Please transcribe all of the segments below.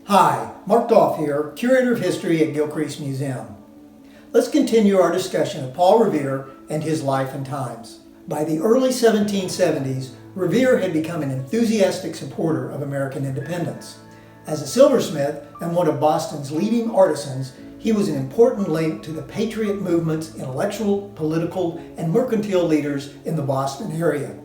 Hi, Mark Dolph here, Curator of History at Gilcrease Museum. Let's continue our discussion of Paul Revere and his life and times. By the early 1770s, Revere had become an enthusiastic supporter of American independence. As a silversmith and one of Boston's leading artisans, he was an important link to the Patriot movement's intellectual, political, and mercantile leaders in the Boston area.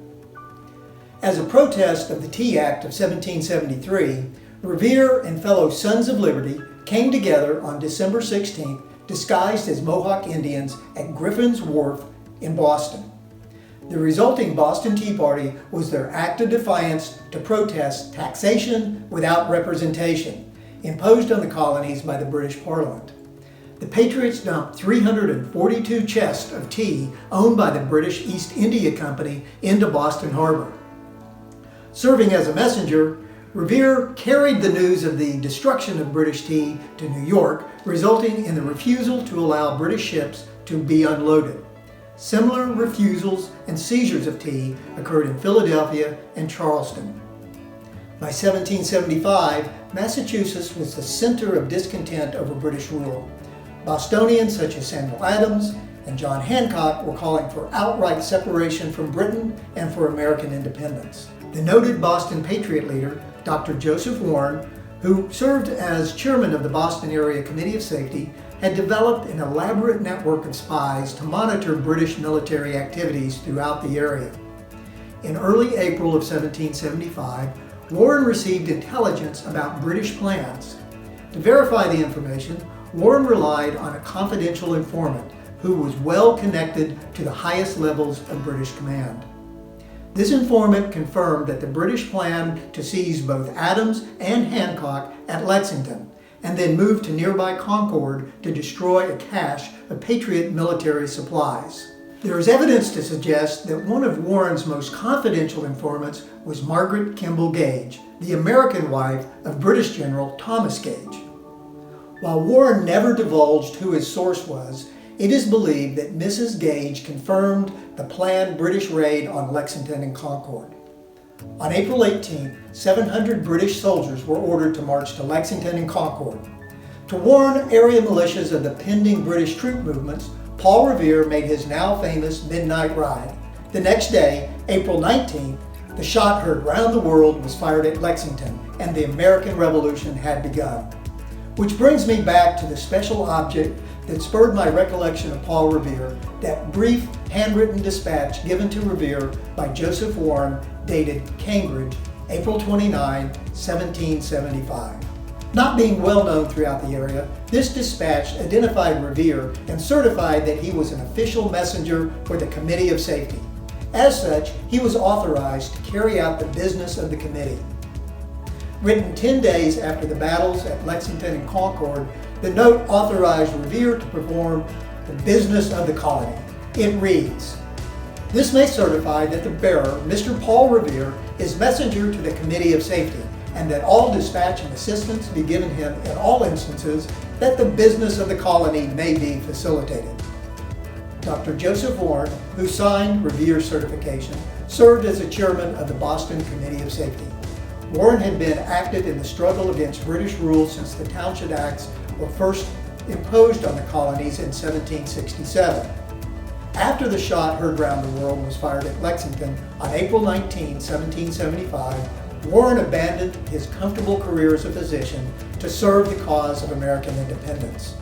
As a protest of the Tea Act of 1773, Revere and fellow Sons of Liberty came together on December 16th, disguised as Mohawk Indians at Griffin's Wharf in Boston. The resulting Boston Tea Party was their act of defiance to protest taxation without representation, imposed on the colonies by the British Parliament. The Patriots dumped 342 chests of tea owned by the British East India Company into Boston Harbor. Serving as a messenger, Revere carried the news of the destruction of British tea to New York, resulting in the refusal to allow British ships to be unloaded. Similar refusals and seizures of tea occurred in Philadelphia and Charleston. By 1775, Massachusetts was the center of discontent over British rule. Bostonians such as Samuel Adams and John Hancock were calling for outright separation from Britain and for American independence. The noted Boston Patriot leader, Dr. Joseph Warren, who served as chairman of the Boston Area Committee of Safety, had developed an elaborate network of spies to monitor British military activities throughout the area. In early April of 1775, Warren received intelligence about British plans. To verify the information, Warren relied on a confidential informant who was well connected to the highest levels of British command. This informant confirmed that the British planned to seize both Adams and Hancock at Lexington and then move to nearby Concord to destroy a cache of Patriot military supplies. There is evidence to suggest that one of Warren's most confidential informants was Margaret Kimball Gage, the American wife of British General Thomas Gage. While Warren never divulged who his source was, it is believed that Mrs. Gage confirmed the planned British raid on Lexington and Concord. On April 18th, 700 British soldiers were ordered to march to Lexington and Concord. To warn area militias of the pending British troop movements, Paul Revere made his now famous midnight ride. The next day, April 19th, the shot heard round the world was fired at Lexington, and the American Revolution had begun. Which brings me back to the special object that spurred my recollection of Paul Revere, that brief handwritten dispatch given to Revere by Joseph Warren, dated Cambridge, April 29, 1775. Not being well known throughout the area, this dispatch identified Revere and certified that he was an official messenger for the Committee of Safety. As such, he was authorized to carry out the business of the committee. Written 10 days after the battles at Lexington and Concord, the note authorized Revere to perform the business of the colony. It reads, "This may certify that the bearer, Mr. Paul Revere, is messenger to the Committee of Safety, and that all dispatch and assistance be given him in all instances that the business of the colony may be facilitated." Dr. Joseph Warren, who signed Revere's certification, served as the chairman of the Boston Committee of Safety. Warren had been active in the struggle against British rule since the Townshend Acts were first imposed on the colonies in 1767. After the shot heard round the world was fired at Lexington on April 19, 1775, Warren abandoned his comfortable career as a physician to serve the cause of American independence.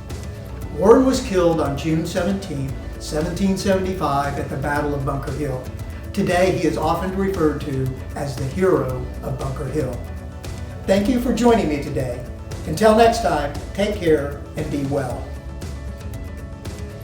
Warren was killed on June 17, 1775 at the Battle of Bunker Hill. Today he is often referred to as the hero of Bunker Hill. Thank you for joining me today. Until next time, take care and be well.